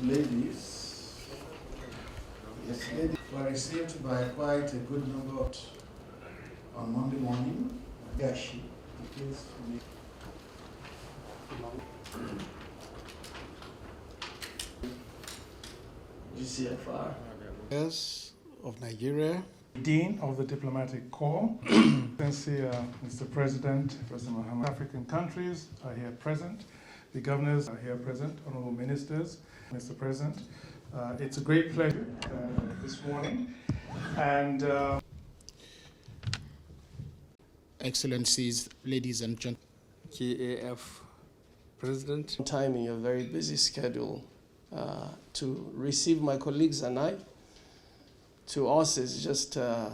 ladies, yes, ladies were received by quite a good number on Monday morning. Gashi, please. GCFR. Yes, of Nigeria. Dean of the Diplomatic Corps, Mr. President, President Mohammed. African countries are here present. The governors are here present, honorable ministers, Mr. President. It's a great pleasure this morning. And Excellencies, ladies and gentlemen. GAF President. Time in your very busy schedule to receive my colleagues and I. To us, it's just a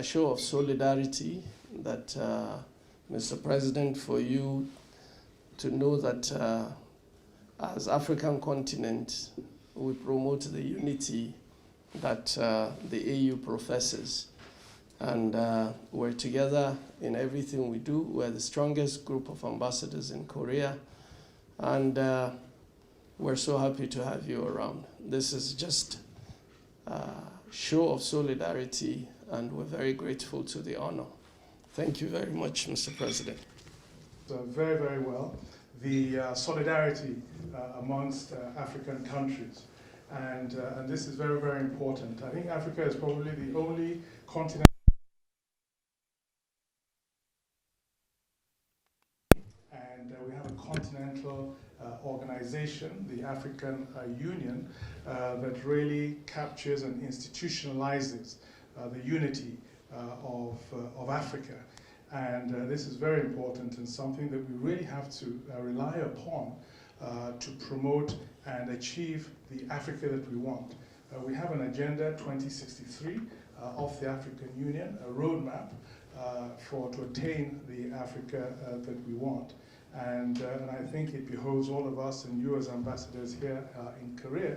show of solidarity that, Mr. President, for you to know that as African continent, we promote the unity that the AU professes. And we're together in everything we do. We're the strongest group of ambassadors in Korea. And we're so happy to have you around. This is just show of solidarity, and we're very grateful to the honor. Thank you very much, Mr. President. very, very well, the solidarity amongst African countries. And this is very, very important. I think Africa is probably the only continent and we have a continental organization, the African Union, that really captures and institutionalizes the unity of Africa. And this is very important and something that we really have to rely upon to promote and achieve the Africa that we want. We have an Agenda 2063 of the African Union, a roadmap to attain the Africa that we want. And I think it behoves all of us and you as ambassadors here in Korea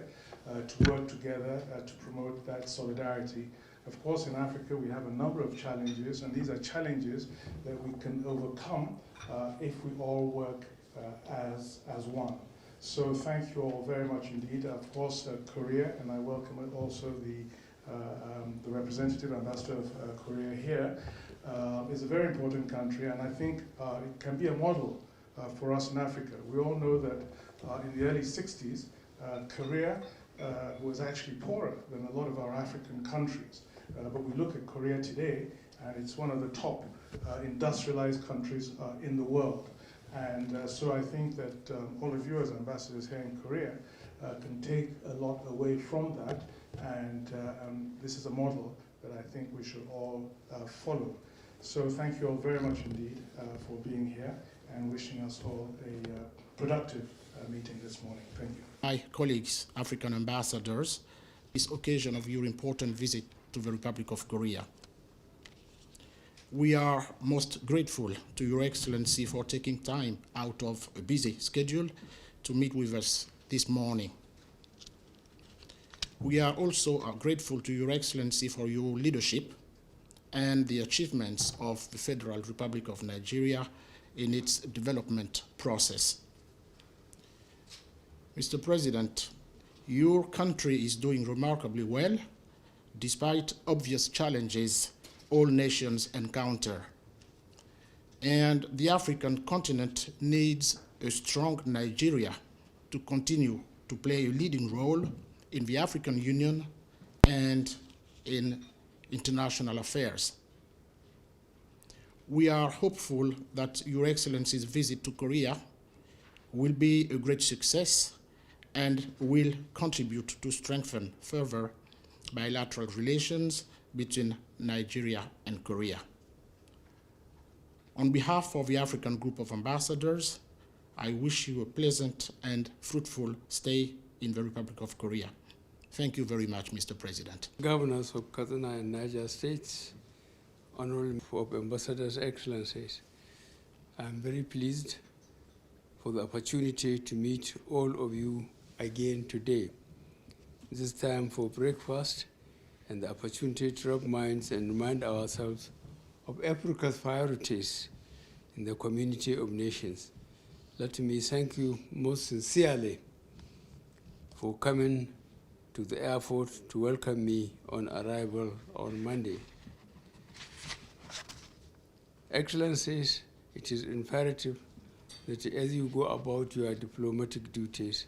to work together to promote that solidarity. Of course, in Africa, we have a number of challenges, and these are challenges that we can overcome if we all work as one. So thank you all very much indeed. Of course, Korea, and I welcome also the representative ambassador of Korea here, is a very important country, and I think it can be a model for us in Africa. We all know that in the early 60s, Korea was actually poorer than a lot of our African countries. But we look at Korea today, and it's one of the top industrialized countries in the world. And so I think that all of you as ambassadors here in Korea can take a lot away from that, and this is a model that I think we should all follow. So thank you all very much indeed for being here and wishing us all a productive meeting this morning. Thank you. My colleagues, African ambassadors, this occasion of your important visit to the Republic of Korea. We are most grateful to Your Excellency for taking time out of a busy schedule to meet with us this morning. We are also grateful to Your Excellency for your leadership and the achievements of the Federal Republic of Nigeria in its development process. Mr. President, your country is doing remarkably well despite obvious challenges all nations encounter. And the African continent needs a strong Nigeria to continue to play a leading role in the African Union and in international affairs. We are hopeful that Your Excellency's visit to Korea will be a great success and will contribute to strengthen further bilateral relations between Nigeria and Korea. On behalf of the African Group of Ambassadors, I wish you a pleasant and fruitful stay in the Republic of Korea. Thank you very much, Mr. President. Governors of Kaduna and Niger states, honorable ambassadors, excellencies, I'm very pleased for the opportunity to meet all of you again today. This time for breakfast and the opportunity to rub minds and remind ourselves of Africa's priorities in the community of nations. Let me thank you most sincerely for coming to the airport to welcome me on arrival on Monday. Excellencies, it is imperative that as you go about your diplomatic duties,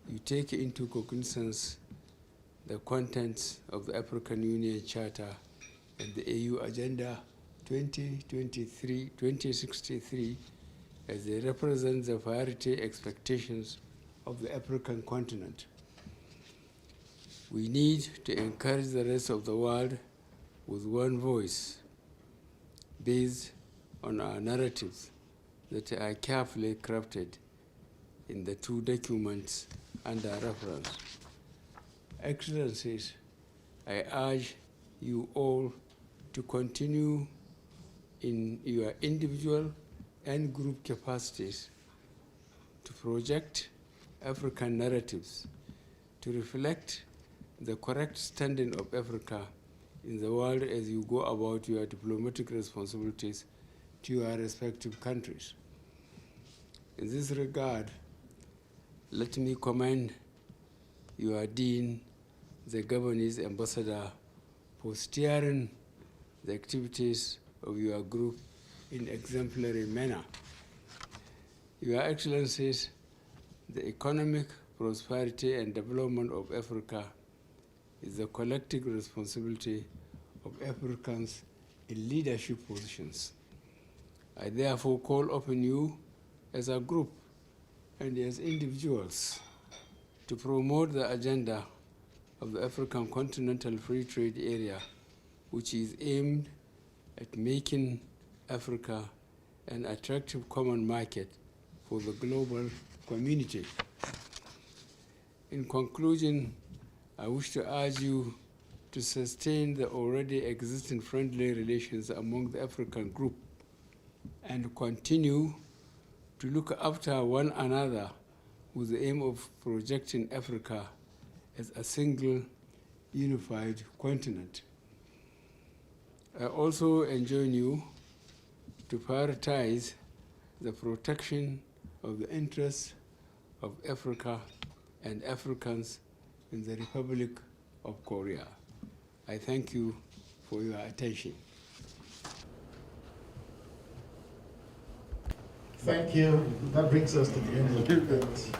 you take into cognizance the contents of the African Union Charter and the AU Agenda 2063 as they represent the priority expectations of the African continent. We need to encourage the rest of the world with one voice, based on our narratives that are carefully crafted in the two documents under reference. Excellencies, I urge you all to continue in your individual and group capacities to project African narratives, to reflect the correct standing of Africa in the world as you go about your diplomatic responsibilities to your respective countries. In this regard, let me commend your Dean, the Gabonese ambassador, for steering the activities of your group in exemplary manner. Your Excellencies, the economic prosperity and development of Africa is the collective responsibility of Africans in leadership positions. I therefore call upon you as a group and as individuals to promote the agenda of the African Continental Free Trade Area, which is aimed at making Africa an attractive common market for the global community. In conclusion, I wish to urge you to sustain the already existing friendly relations among the African group and continue to look after one another with the aim of projecting Africa as a single, unified continent. I also enjoin you to prioritize the protection of the interests of Africa and Africans in the Republic of Korea. I thank you for your attention. Thank you. That brings us to the end of the event.